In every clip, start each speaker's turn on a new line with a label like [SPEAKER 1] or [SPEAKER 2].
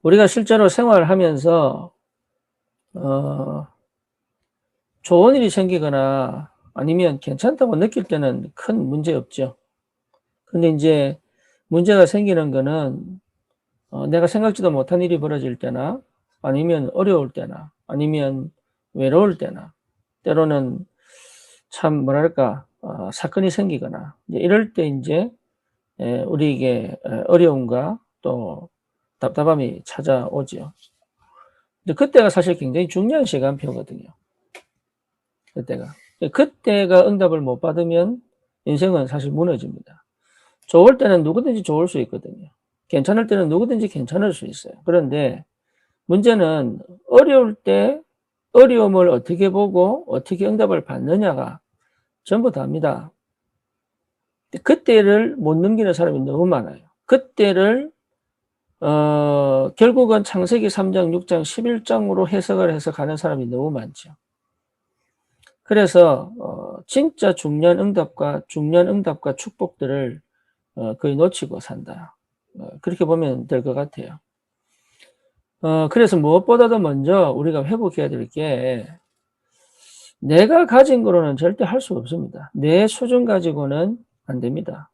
[SPEAKER 1] 우리가 실제로 생활하면서 좋은 일이 생기거나 아니면 괜찮다고 느낄 때는 큰 문제 없죠. 근데 이제 문제가 생기는 거는 내가 생각지도 못한 일이 벌어질 때나 아니면 어려울 때나 아니면 외로울 때나 때로는 참 뭐랄까 사건이 생기거나 이럴 때 이제 우리에게 어려움과 또 답답함이 찾아오죠. 근데 그때가 사실 굉장히 중요한 시간표거든요. 그때가 응답을 못 받으면 인생은 사실 무너집니다. 좋을 때는 누구든지 좋을 수 있거든요. 괜찮을 때는 누구든지 괜찮을 수 있어요. 그런데 문제는 어려울 때 어려움을 어떻게 보고 어떻게 응답을 받느냐가 전부 다입니다. 그때를 못 넘기는 사람이 너무 많아요. 그때를 결국은 창세기 3장, 6장, 11장으로 해석을 해서 가는 사람이 너무 많죠. 그래서 진짜 중요한 응답과 축복들을 거의 놓치고 산다. 그렇게 보면 될 것 같아요. 그래서 무엇보다도 먼저 우리가 회복해야 될 게 내가 가진 거로는 절대 할 수 없습니다. 내 수준 가지고는 안 됩니다.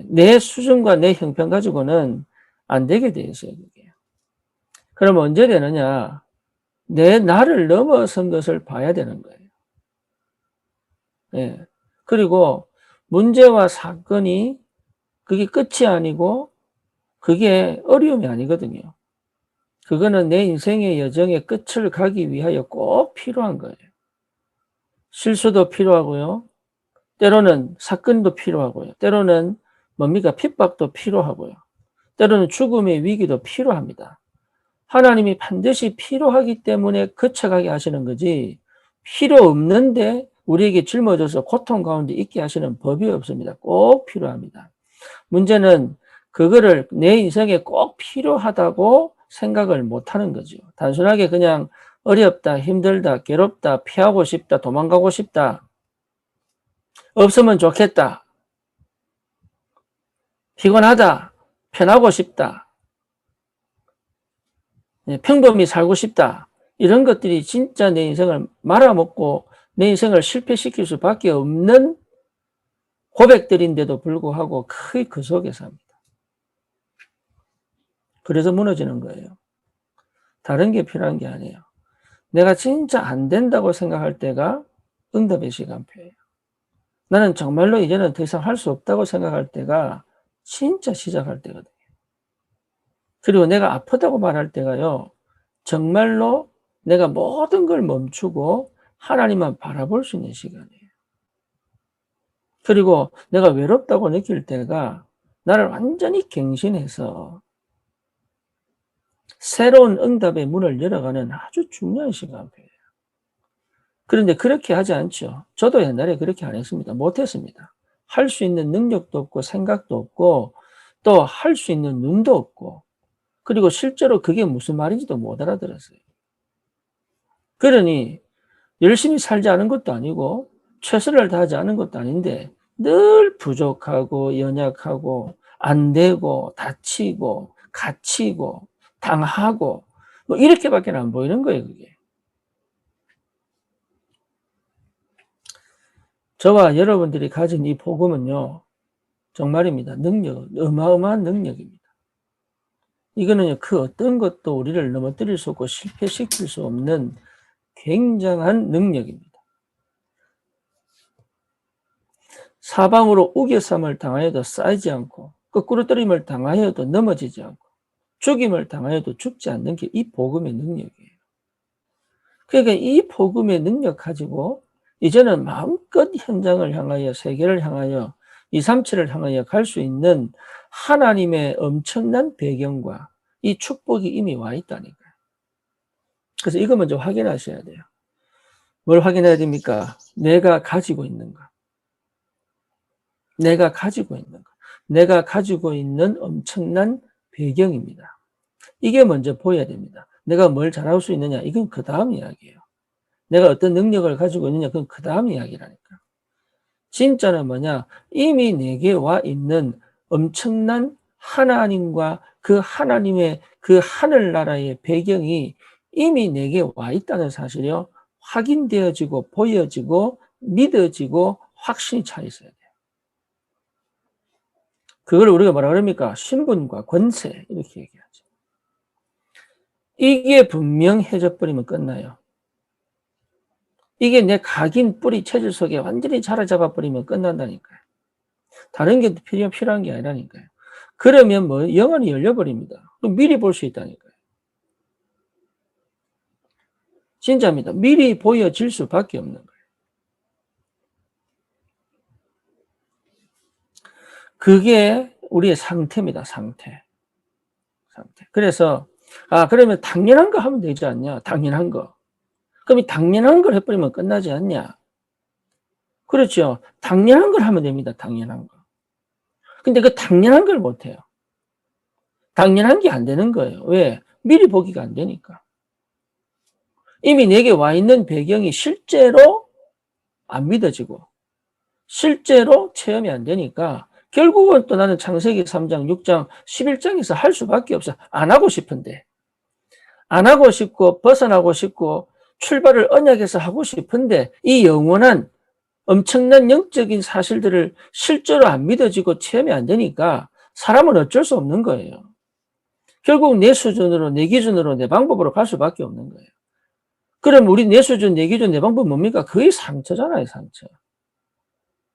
[SPEAKER 1] 내 수준과 내 형편 가지고는 안 되게 돼 있어요. 그게. 그럼 언제 되느냐? 내 나를 넘어선 것을 봐야 되는 거예요. 예. 그리고 문제와 사건이 그게 끝이 아니고 그게 어려움이 아니거든요. 그거는 내 인생의 여정의 끝을 가기 위하여 꼭 필요한 거예요. 실수도 필요하고요. 때로는 사건도 필요하고요. 때로는 뭡니까? 핍박도 필요하고요. 때로는 죽음의 위기도 필요합니다. 하나님이 반드시 필요하기 때문에 거쳐가게 하시는 거지 필요 없는데 우리에게 짊어져서 고통 가운데 있게 하시는 법이 없습니다. 꼭 필요합니다. 문제는 그거를 내 인생에 꼭 필요하다고 생각을 못하는 거죠. 단순하게 그냥 어렵다, 힘들다, 괴롭다, 피하고 싶다, 도망가고 싶다, 없으면 좋겠다, 피곤하다, 편하고 싶다, 평범히 살고 싶다, 이런 것들이 진짜 내 인생을 말아먹고 내 인생을 실패시킬 수밖에 없는 고백들인데도 불구하고 거의 그 속에서 합니다. 그래서 무너지는 거예요. 다른 게 필요한 게 아니에요. 내가 진짜 안 된다고 생각할 때가 응답의 시간표예요. 나는 정말로 이제는 더 이상 할 수 없다고 생각할 때가 진짜 시작할 때거든요. 그리고 내가 아프다고 말할 때가요, 정말로 내가 모든 걸 멈추고 하나님만 바라볼 수 있는 시간이에요. 그리고 내가 외롭다고 느낄 때가 나를 완전히 갱신해서 새로운 응답의 문을 열어가는 아주 중요한 시간표예요. 그런데 그렇게 하지 않죠. 저도 옛날에 그렇게 안 했습니다. 못했습니다. 할 수 있는 능력도 없고 생각도 없고 또 할 수 있는 눈도 없고 그리고 실제로 그게 무슨 말인지도 못 알아들었어요. 그러니 열심히 살지 않은 것도 아니고 최선을 다하지 않은 것도 아닌데 늘 부족하고 연약하고 안 되고 다치고 갇히고 당하고 뭐 이렇게밖에 안 보이는 거예요. 그게. 저와 여러분들이 가진 이 복음은요. 정말입니다. 어마어마한 능력입니다. 이거는요, 그 어떤 것도 우리를 넘어뜨릴 수 없고 실패시킬 수 없는 굉장한 능력입니다. 사방으로 우겨쌈을 당하여도 쌓이지 않고 거꾸로 떨림을 당하여도 넘어지지 않고 죽임을 당하여도 죽지 않는 게 이 복음의 능력이에요. 그러니까 이 복음의 능력 가지고 이제는 마음껏 현장을 향하여 세계를 향하여 237을 향하여 갈 수 있는 하나님의 엄청난 배경과 이 축복이 이미 와 있다니까요. 그래서 이거 먼저 확인하셔야 돼요. 뭘 확인해야 됩니까? 내가 가지고 있는 거. 내가 가지고 있는 거. 내가 가지고 있는 엄청난 배경입니다. 이게 먼저 보여야 됩니다. 내가 뭘 잘할 수 있느냐? 이건 그 다음 이야기예요. 내가 어떤 능력을 가지고 있느냐? 그건 그 다음 이야기라니까. 진짜는 뭐냐? 이미 내게 와 있는 엄청난 하나님과 그 하나님의 그 하늘나라의 배경이 이미 내게 와 있다는 사실이요. 확인되어지고 보여지고 믿어지고 확신이 차 있어야 돼요. 그걸 우리가 뭐라 그럽니까? 신분과 권세 이렇게 얘기하죠. 이게 분명해져 버리면 끝나요. 이게 내 각인 뿌리 체질 속에 완전히 자리 버리면 끝난다니까요. 다른 게 필요한 게 아니라니까요. 그러면 뭐 영안이 열려버립니다. 미리 볼 수 있다니까요. 진짜입니다. 미리 보여질 수밖에 없는 거예요. 그게 우리의 상태입니다. 상태. 그래서 그러면 당연한 거 하면 되지 않냐? 당연한 거. 그럼 이 당연한 걸 해버리면 끝나지 않냐? 그렇죠. 당연한 걸 하면 됩니다. 당연한 거. 근데 그 당연한 걸 못해요. 당연한 게 안 되는 거예요. 왜? 미리 보기가 안 되니까. 이미 내게 와 있는 배경이 실제로 안 믿어지고 실제로 체험이 안 되니까 결국은 또 나는 창세기 3장, 6장, 11장에서 할 수밖에 없어. 안 하고 싶은데. 안 하고 싶고 벗어나고 싶고 출발을 언약에서 하고 싶은데 이 영원한 엄청난 영적인 사실들을 실제로 안 믿어지고 체험이 안 되니까 사람은 어쩔 수 없는 거예요. 결국 내 수준으로, 내 기준으로, 내 방법으로 갈 수밖에 없는 거예요. 그럼 우리 내 수준, 내 기준, 내 방법 뭡니까? 그게 상처잖아요, 상처.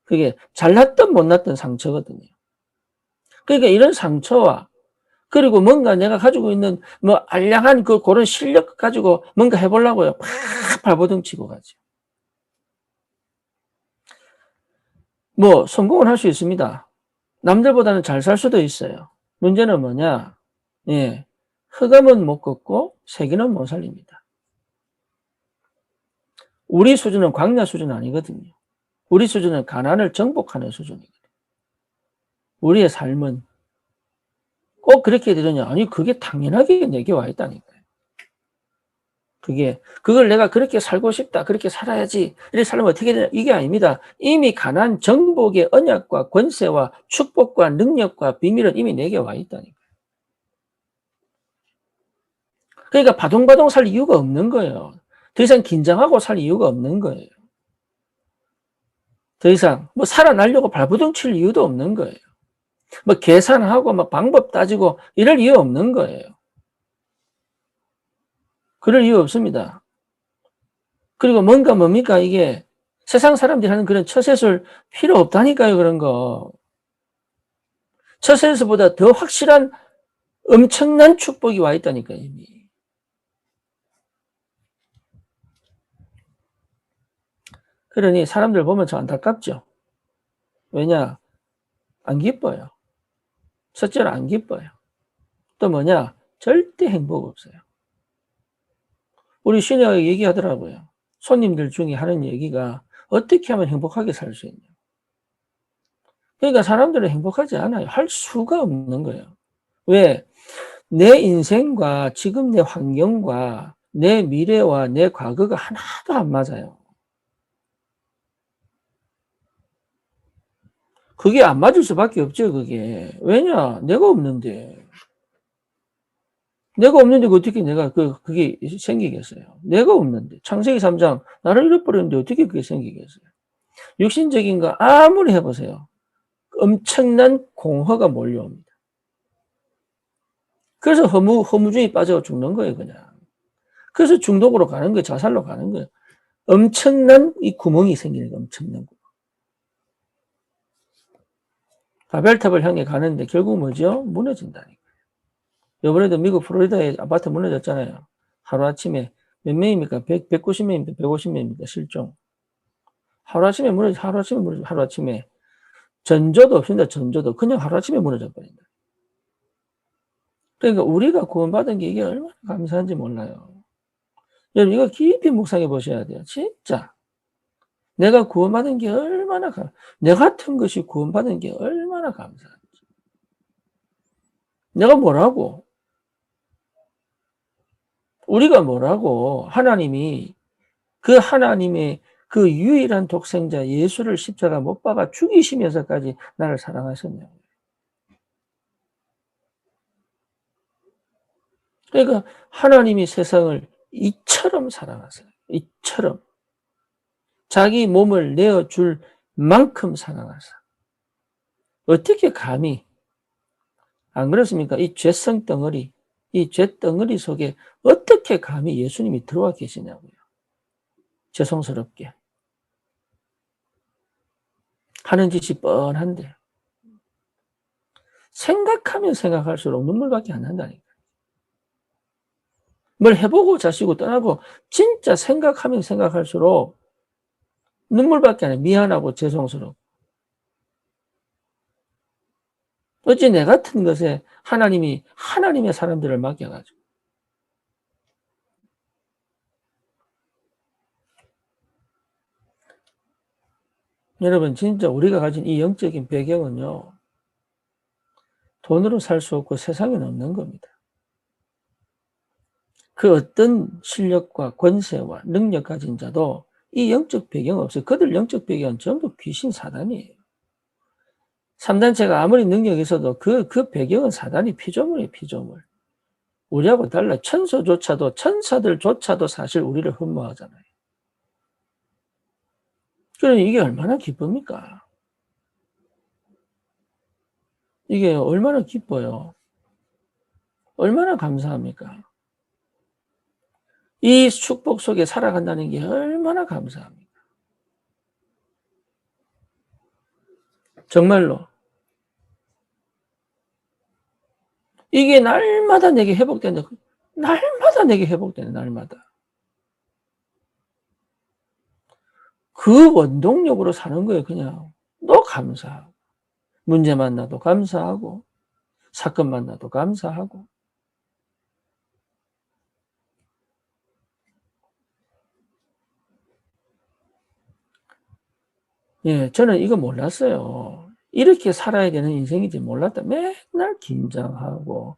[SPEAKER 1] 그게 잘났든 못났든 상처거든요. 그러니까 이런 상처와 그리고 뭔가 내가 가지고 있는 뭐 알량한 그런 실력 가지고 뭔가 해보려고요. 팍 발버둥 치고 가죠. 뭐 성공을 할 수 있습니다. 남들보다는 잘 살 수도 있어요. 문제는 뭐냐? 예, 흑암은 못 걷고 세기는 못 살립니다. 우리 수준은 광야 수준 아니거든요. 우리 수준은 가난을 정복하는 수준이거든요. 우리의 삶은 꼭 그렇게 되느냐? 아니, 그게 당연하게 내게 와 있다니까요. 그걸 내가 그렇게 살고 싶다, 그렇게 살아야지, 이렇게 살면 어떻게 되냐? 이게 아닙니다. 이미 가난 정복의 언약과 권세와 축복과 능력과 비밀은 이미 내게 와 있다니까요. 그러니까 바둥바둥 살 이유가 없는 거예요. 더 이상 긴장하고 살 이유가 없는 거예요. 더 이상 뭐 살아나려고 발버둥 칠 이유도 없는 거예요. 뭐 계산하고 막 방법 따지고 이럴 이유 없는 거예요. 그럴 이유 없습니다. 그리고 뭔가 뭡니까 이게 세상 사람들이 하는 그런 처세술 필요 없다니까요. 그런 거. 처세술보다 더 확실한 엄청난 축복이 와 있다니까요. 이미. 그러니 사람들 보면 저 안타깝죠. 왜냐? 안 기뻐요. 첫째로 안 기뻐요. 또 뭐냐? 절대 행복 없어요. 우리 신녀가 얘기하더라고요. 손님들 중에 하는 얘기가 어떻게 하면 행복하게 살 수 있냐. 그러니까 사람들은 행복하지 않아요. 할 수가 없는 거예요. 왜? 내 인생과 지금 내 환경과 내 미래와 내 과거가 하나도 안 맞아요. 그게 안 맞을 수밖에 없죠, 그게. 왜냐? 내가 없는데. 내가 없는데 어떻게 내가 그게 생기겠어요? 내가 없는데. 창세기 3장, 나를 잃어버렸는데 어떻게 그게 생기겠어요? 육신적인 거 아무리 해보세요. 엄청난 공허가 몰려옵니다. 그래서 허무주의 빠져 죽는 거예요, 그냥. 그래서 중독으로 가는 거예요, 자살로 가는 거예요. 엄청난 이 구멍이 생기는 거예요, 엄청난 구멍. 바벨탑을 향해 가는데 결국 뭐죠? 무너진다니까요. 이번에도 미국 플로리다에 아파트 무너졌잖아요. 하루아침에 몇 명입니까? 190명입니까? 150명입니까? 실종. 하루아침에 하루아침에. 전조도 없습니다. 전조도. 그냥 하루아침에 무너져 버린다. 그러니까 우리가 구원받은 게 이게 얼마나 감사한지 몰라요. 여러분 이거 깊이 묵상해 보셔야 돼요. 진짜. 내가 구원받은 게 얼마나 내 같은 것이 구원받은 게 얼마나 감사한지. 내가 뭐라고? 우리가 뭐라고? 하나님이 그 하나님의 그 유일한 독생자 예수를 십자가 못 박아 죽이시면서까지 나를 사랑하셨냐고. 그러니까 하나님이 세상을 이처럼 사랑하세요. 이처럼. 자기 몸을 내어줄 만큼 사랑하사. 어떻게 감히, 안 그렇습니까? 이 죄성 덩어리, 이 죄 덩어리 속에 어떻게 감히 예수님이 들어와 계시냐고요. 죄송스럽게. 하는 짓이 뻔한데. 생각하면 생각할수록 눈물밖에 안 난다니까. 뭘 해보고 자시고 떠나고 진짜 생각하면 생각할수록 눈물밖에 안 나. 미안하고 죄송스럽고. 어찌 내 같은 것에 하나님이 하나님의 사람들을 맡겨가지고. 여러분 진짜 우리가 가진 이 영적인 배경은요. 돈으로 살 수 없고 세상에는 없는 겁니다. 그 어떤 실력과 권세와 능력 가진 자도 이 영적 배경 없어요. 그들 영적 배경은 전부 귀신 사단이에요. 3단체가 아무리 능력이 있어도 그 배경은 사단이 피조물이에요. 피조물. 우리하고 달라. 천사들조차도 사실 우리를 흠모하잖아요. 그러니 이게 얼마나 기쁩니까? 이게 얼마나 기뻐요. 얼마나 감사합니까? 이 축복 속에 살아간다는 게 얼마나 감사합니까? 정말로. 이게 날마다 내게 회복된다. 날마다 내게 회복되는 날마다. 그 원동력으로 사는 거예요, 그냥. 너 감사하고. 문제 만나도 감사하고. 사건 만나도 감사하고. 예, 저는 이거 몰랐어요. 이렇게 살아야 되는 인생인지 몰랐다. 맨날 긴장하고,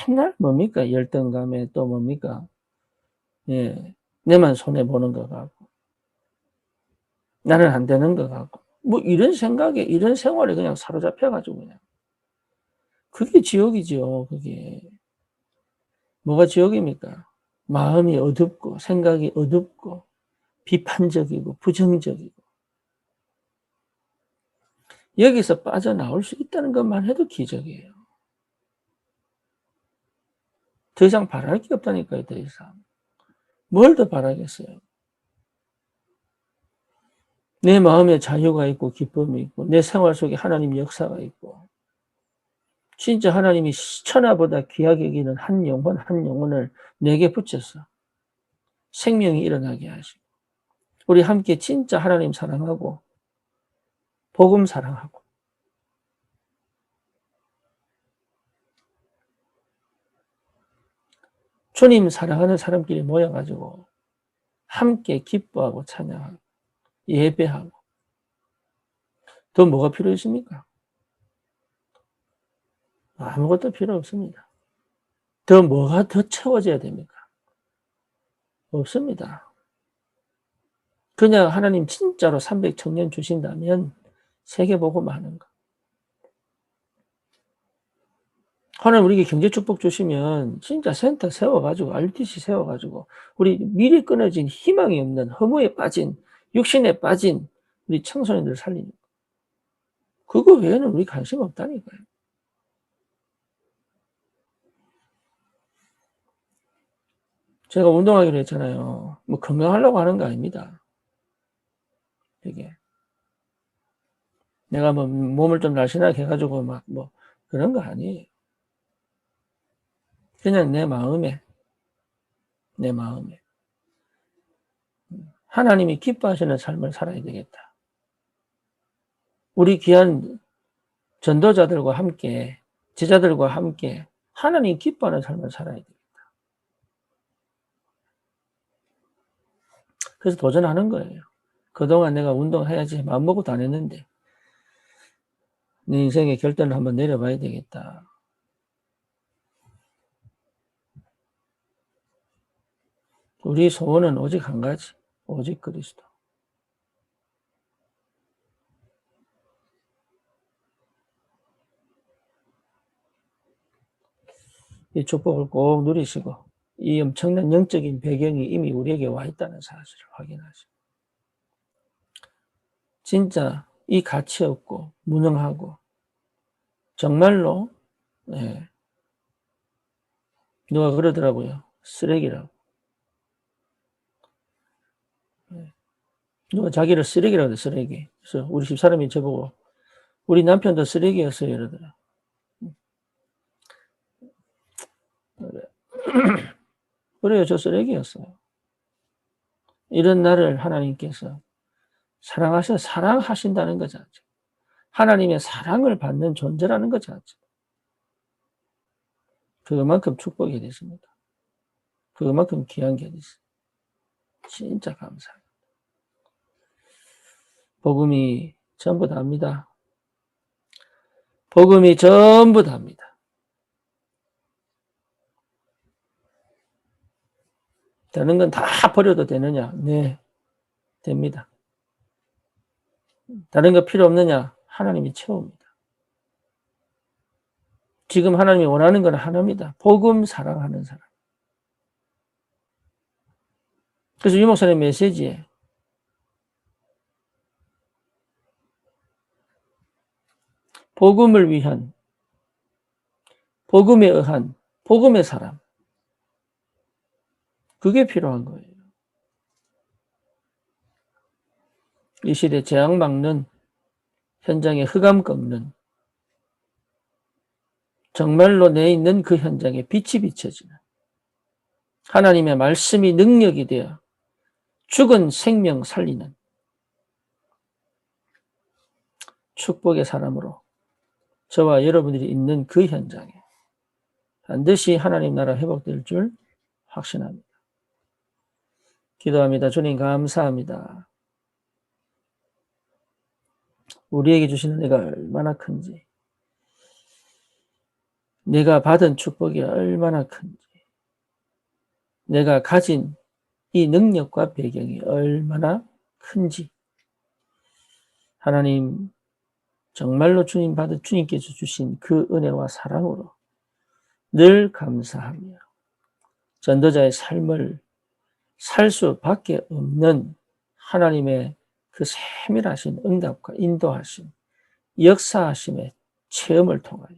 [SPEAKER 1] 맨날 뭡니까? 열등감에 또 뭡니까? 예, 내만 손해보는 것 같고, 나는 안 되는 것 같고, 뭐 이런 생각에, 이런 생활에 그냥 사로잡혀가지고 그냥. 그게 지옥이죠, 그게. 뭐가 지옥입니까? 마음이 어둡고, 생각이 어둡고, 비판적이고, 부정적이고. 여기서 빠져나올 수 있다는 것만 해도 기적이에요. 더 이상 바랄 게 없다니까요, 더 이상. 뭘 더 바라겠어요? 내 마음에 자유가 있고, 기쁨이 있고, 내 생활 속에 하나님 역사가 있고, 진짜 하나님이 천하보다 귀하게 여기는 한 영혼, 한 영혼을 내게 붙여서 생명이 일어나게 하시고, 우리 함께 진짜 하나님 사랑하고, 복음 사랑하고, 주님 사랑하는 사람끼리 모여가지고, 함께 기뻐하고 찬양하고, 예배하고, 더 뭐가 필요했습니까? 아무것도 필요 없습니다. 더 뭐가 더 채워져야 됩니까? 없습니다. 그냥 하나님 진짜로 300청년 주신다면 세계보고 하는 거. 하나님 우리에게 경제 축복 주시면 진짜 센터 세워가지고 RTC 세워가지고 우리 미리 끊어진 희망이 없는 허무에 빠진 육신에 빠진 우리 청소년들 살리는 거. 그거 외에는 우리 관심 없다니까요. 제가 운동하기로 했잖아요. 뭐 건강하려고 하는 거 아닙니다. 이게 내가 뭐 몸을 좀 날씬하게 해가지고 막 뭐 그런 거 아니에요. 그냥 내 마음에 하나님이 기뻐하시는 삶을 살아야 되겠다. 우리 귀한 전도자들과 함께 제자들과 함께 하나님 기뻐하는 삶을 살아야 돼. 그래서 도전하는 거예요. 그동안 내가 운동해야지 마음먹고도 안 했는데 내 인생의 결단을 한번 내려봐야 되겠다. 우리 소원은 오직 한 가지. 오직 그리스도. 이 축복을 꼭 누리시고 이 엄청난 영적인 배경이 이미 우리에게 와 있다는 사실을 확인하시고 진짜 이 가치 없고 무능하고 정말로 예, 누가 그러더라고요. 쓰레기라고. 예, 누가 자기를 쓰레기라고 해요. 쓰레기. 그래서 우리 집사람이 저보고 우리 남편도 쓰레기였어요 이러더라. 그래. 그래요. 저 쓰레기였어요. 이런 나를 하나님께서 사랑하신다는 것 자체. 하나님의 사랑을 받는 존재라는 것 자체. 그만큼 축복이 됐습니다. 그만큼 귀한 게 됐어요. 진짜 감사합니다. 복음이 전부 다입니다. 복음이 전부 다입니다. 다른 건 다 버려도 되느냐? 네, 됩니다. 다른 거 필요 없느냐? 하나님이 채웁니다. 지금 하나님이 원하는 건 하나입니다. 복음 사랑하는 사람. 그래서 유 목사님 메시지에 복음을 위한, 복음에 의한, 복음의 사람. 그게 필요한 거예요. 이 시대 재앙 막는, 현장에 흑암 꺾는, 정말로 내 있는 그 현장에 빛이 비춰지는 하나님의 말씀이 능력이 되어 죽은 생명 살리는 축복의 사람으로 저와 여러분들이 있는 그 현장에 반드시 하나님 나라 회복될 줄 확신합니다. 기도합니다. 주님 감사합니다. 우리에게 주시는 은혜가 얼마나 큰지, 내가 받은 축복이 얼마나 큰지, 내가 가진 이 능력과 배경이 얼마나 큰지, 하나님 정말로 주님께서 주신 그 은혜와 사랑으로 늘 감사하며 전도자의 삶을 살 수밖에 없는 하나님의 그 세밀하신 응답과 인도하심, 역사하심의 체험을 통하여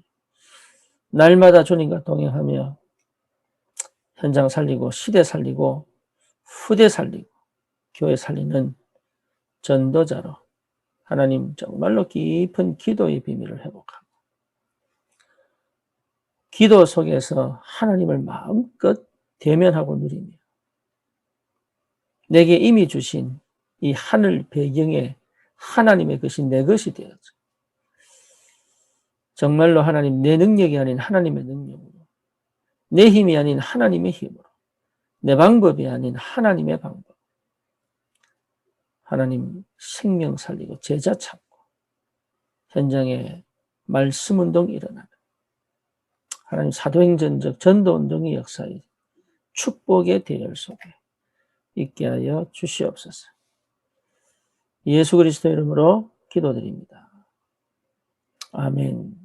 [SPEAKER 1] 날마다 주님과 동행하며 현장 살리고 시대 살리고 후대 살리고 교회 살리는 전도자로 하나님 정말로 깊은 기도의 비밀을 회복하고 기도 속에서 하나님을 마음껏 대면하고 누리며 내게 이미 주신 이 하늘 배경에 하나님의 것이 내 것이 되어져 정말로 하나님 내 능력이 아닌 하나님의 능력으로 내 힘이 아닌 하나님의 힘으로 내 방법이 아닌 하나님의 방법 하나님 생명 살리고 제자 찾고 현장에 말씀운동이 일어나는 하나님 사도행전적 전도운동의 역사에 축복의 대열 속에 있게 하여 주시옵소서. 예수 그리스도 이름으로 기도드립니다. 아멘.